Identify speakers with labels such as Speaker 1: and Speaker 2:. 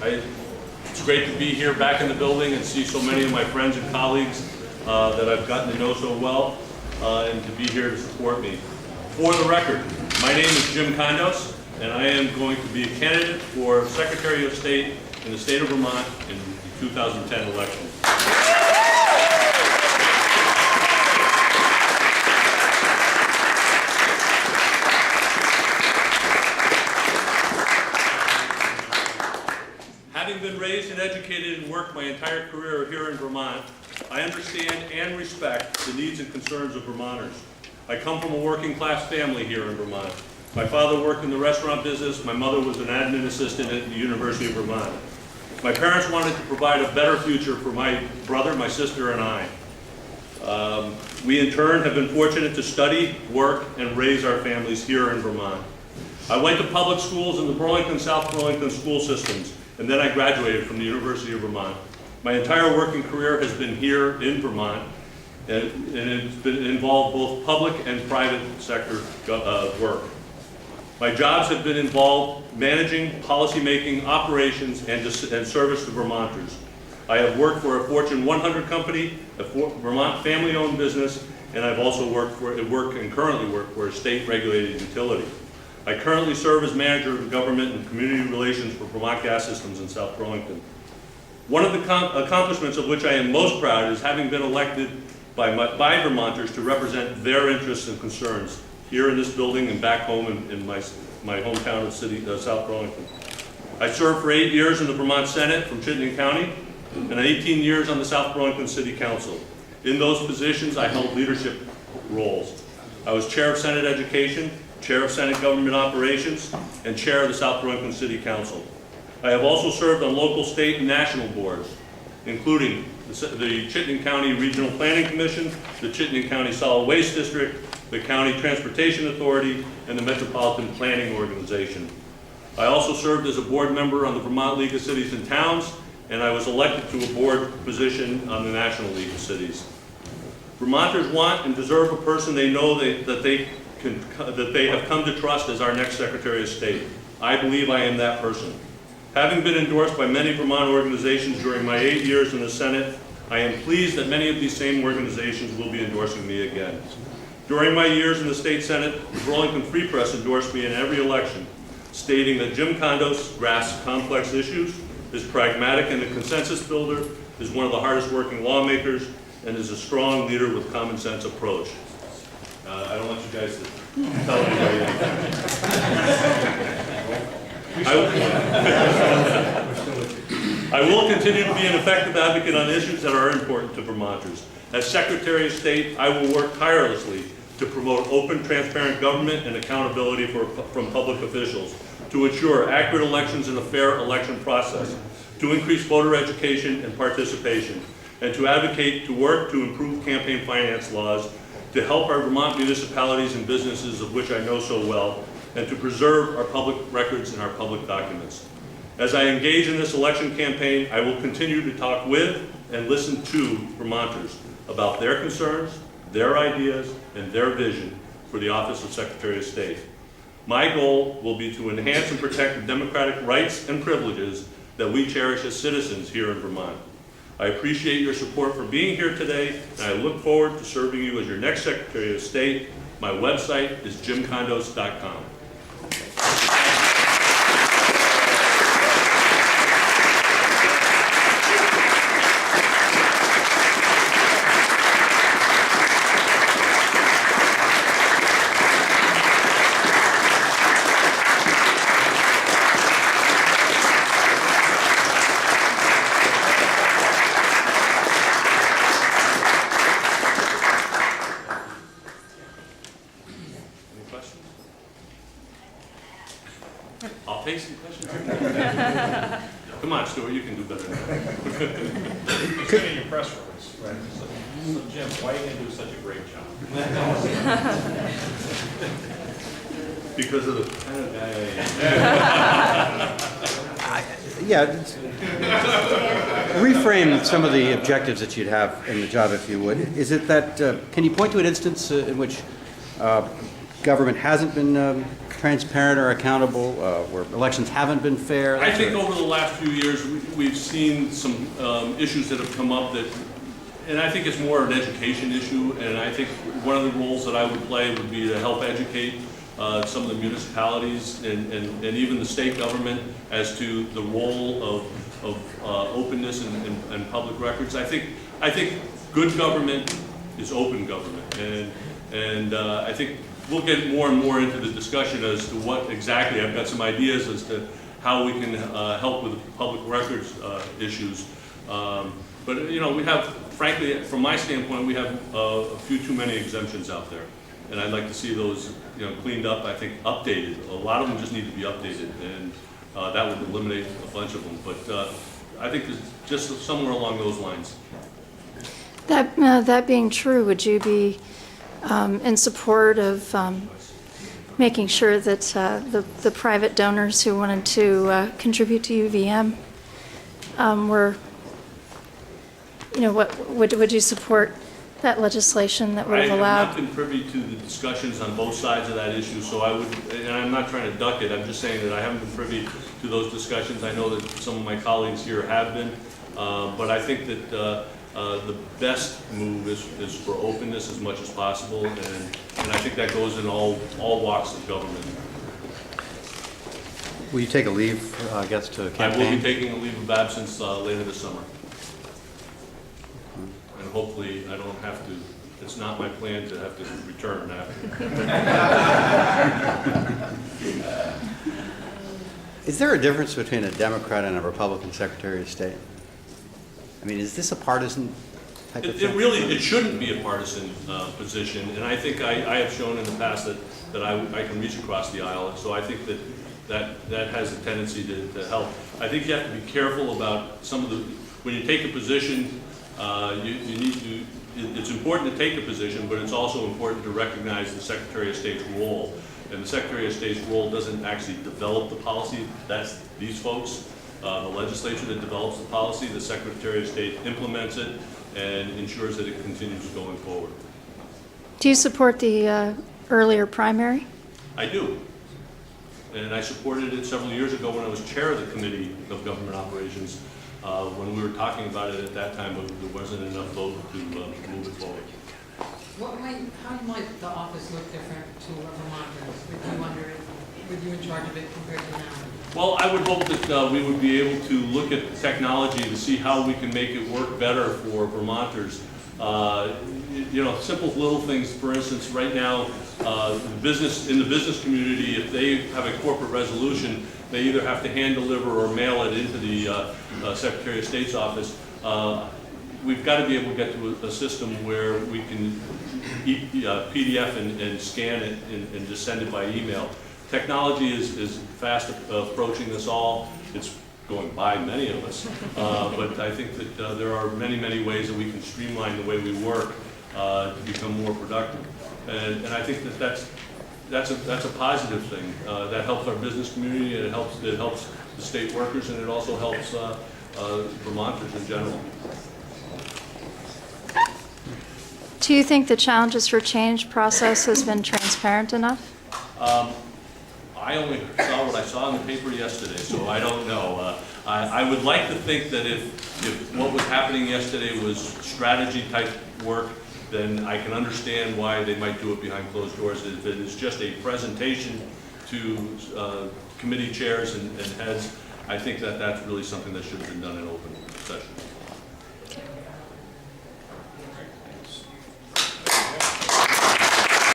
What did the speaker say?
Speaker 1: It's great to be here back in the building and see so many of my friends and colleagues that I've gotten to know so well, and to be here to support me. For the record, my name is Jim Condos, and I am going to be a candidate for Secretary of State in the state of Vermont in the 2010 election. Having been raised and educated and worked my entire career here in Vermont, I understand and respect the needs and concerns of Vermonters. I come from a working class family here in Vermont. My father worked in the restaurant business, my mother was an admin assistant at the University of Vermont. My parents wanted to provide a better future for my brother, my sister, and I. We in turn have been fortunate to study, work, and raise our families here in Vermont. I went to public schools in the Burlington, South Burlington school systems, and then I graduated from the University of Vermont. My entire working career has been here in Vermont, and it's been involved both public and private sector work. My jobs have been involved managing, policy-making, operations, and service to Vermonters. I have worked for a Fortune 100 company, a Vermont family-owned business, and I've also currently work for a state-regulated utility. I currently serve as manager of government and community relations for Vermont Gas Systems in South Burlington. One of the accomplishments of which I am most proud is having been elected by Vermonters to represent their interests and concerns here in this building and back home in my hometown of South Burlington. I served for 8 years in the Vermont Senate from Chittenden County and 18 years on the South Burlington City Council. In those positions, I held leadership roles. I was chair of Senate Education, chair of Senate Government Operations, and chair of the South Burlington City Council. I have also served on local, state, and national boards, including the Chittenden County Regional Planning Commission, the Chittenden County Solid Waste District, the County Transportation Authority, and the Metropolitan Planning Organization. I also served as a board member on the Vermont League of Cities and Towns, and I was elected to a board position on the National League of Cities. Vermonters want and deserve a person they know that they have come to trust as our next Secretary of State. I believe I am that person. Having been endorsed by many Vermont organizations during my 8 years in the Senate, I am pleased that many of these same organizations will be endorsing me again. During my years in the State Senate, the Burlington Free Press endorsed me in every election, stating that Jim Condos grasps complex issues, is pragmatic and a consensus builder, is one of the hardest working lawmakers, and is a strong leader with common sense approach. I don't want you guys to tell anybody anything. I will continue to be an effective advocate on issues that are important to Vermonters. As Secretary of State, I will work tirelessly to promote open, transparent government and accountability from public officials, to ensure accurate elections and a fair election process, to increase voter education and participation, and to advocate to work to improve campaign finance laws, to help our Vermont municipalities and businesses, of which I know so well, and to preserve our public records and our public documents. As I engage in this election campaign, I will continue to talk with and listen to Vermonters about their concerns, their ideas, and their vision for the office of Secretary of State. My goal will be to enhance and protect the democratic rights and privileges that we cherish as citizens here in Vermont. I appreciate your support for being here today, and I look forward to serving you as your next Secretary of State. My website is jimcondos.com. I'll take some questions. Come on, Stuart, you can do better than that.
Speaker 2: You said in your press release, right? So Jim, why are you going to do such a great job?
Speaker 1: Because of the kind of guy
Speaker 3: Yeah, reframe some of the objectives that you'd have in the job, if you would. Is it that, can you point to an instance in which government hasn't been transparent or accountable, where elections haven't been fair?
Speaker 1: I think over the last few years, we've seen some issues that have come up that, and I think it's more an education issue, and I think one of the roles that I would play would be to help educate some of the municipalities and even the state government as to the role of openness and public records. I think good government is open government, and I think we'll get more and more into the discussion as to what exactly. I've got some ideas as to how we can help with public records issues. But you know, we have, frankly, from my standpoint, we have a few too many exemptions out there, and I'd like to see those, you know, cleaned up. I think updated. A lot of them just need to be updated, and that would eliminate a bunch of them. But I think it's just somewhere along those lines.
Speaker 4: That being true, would you be in support of making sure that the private donors who wanted to contribute to UVM were, you know, would you support that legislation that would have
Speaker 1: I have
Speaker 4: allowed?
Speaker 1: not been privy to the discussions on both sides of that issue, so I would, and I'm not trying to duck it, I'm just saying that I haven't been privy to those discussions. I know that some of my colleagues here have been, but I think that the best move is for openness as much as possible, and I think that goes in all walks of government.
Speaker 3: Will you take a leave, I guess, to campaign?
Speaker 1: I will be taking a leave of absence later this summer. And hopefully I don't have to, it's not my plan to have to return after.
Speaker 3: Is there a difference between a Democrat and a Republican Secretary of State? I mean, is this a partisan type of thing?
Speaker 1: It shouldn't be a partisan position, and I think I have shown in the past that I can reach across the aisle, so I think that has a tendency to help. I think you have to be careful about some of the, when you take a position, you need to, it's important to take a position, but it's also important to recognize the Secretary of State's role. And the Secretary of State's role doesn't actually develop the policy, that's these folks. The legislature that develops the policy, the Secretary of State implements it and ensures that it continues going forward.
Speaker 4: Do you support the earlier primary?
Speaker 1: I do. And I supported it several years ago when I was chair of the Committee of Government Operations. When we were talking about it at that time, there wasn't enough vote to move it forward.
Speaker 5: How might the office look different to Vermonters with you in charge of it compared to now?
Speaker 1: Well, I would hope that we would be able to look at the technology to see how we can make it work better for Vermonters. You know, simple little things. For instance, right now, in the business community, if they have a corporate resolution, they either have to hand deliver or mail it into the Secretary of State's office. We've got to be able to get to a system where we can PDF and scan it and just send it by email. Technology is fast approaching this all. It's going by many of us, but I think that there are many ways that we can streamline the way we work to become more productive. And I think that's a positive thing. That helps our business community, and it helps the state workers, and it also helps Vermonters in general.
Speaker 4: Do you think the Challenges for Change process has been transparent enough?
Speaker 1: I only saw what I saw in the paper yesterday, so I don't know. I would like to think that if what was happening yesterday was strategy type work, then I can understand why they might do it behind closed doors. If it is just a presentation to committee chairs and heads, I think that that's really something that should have been done in open session.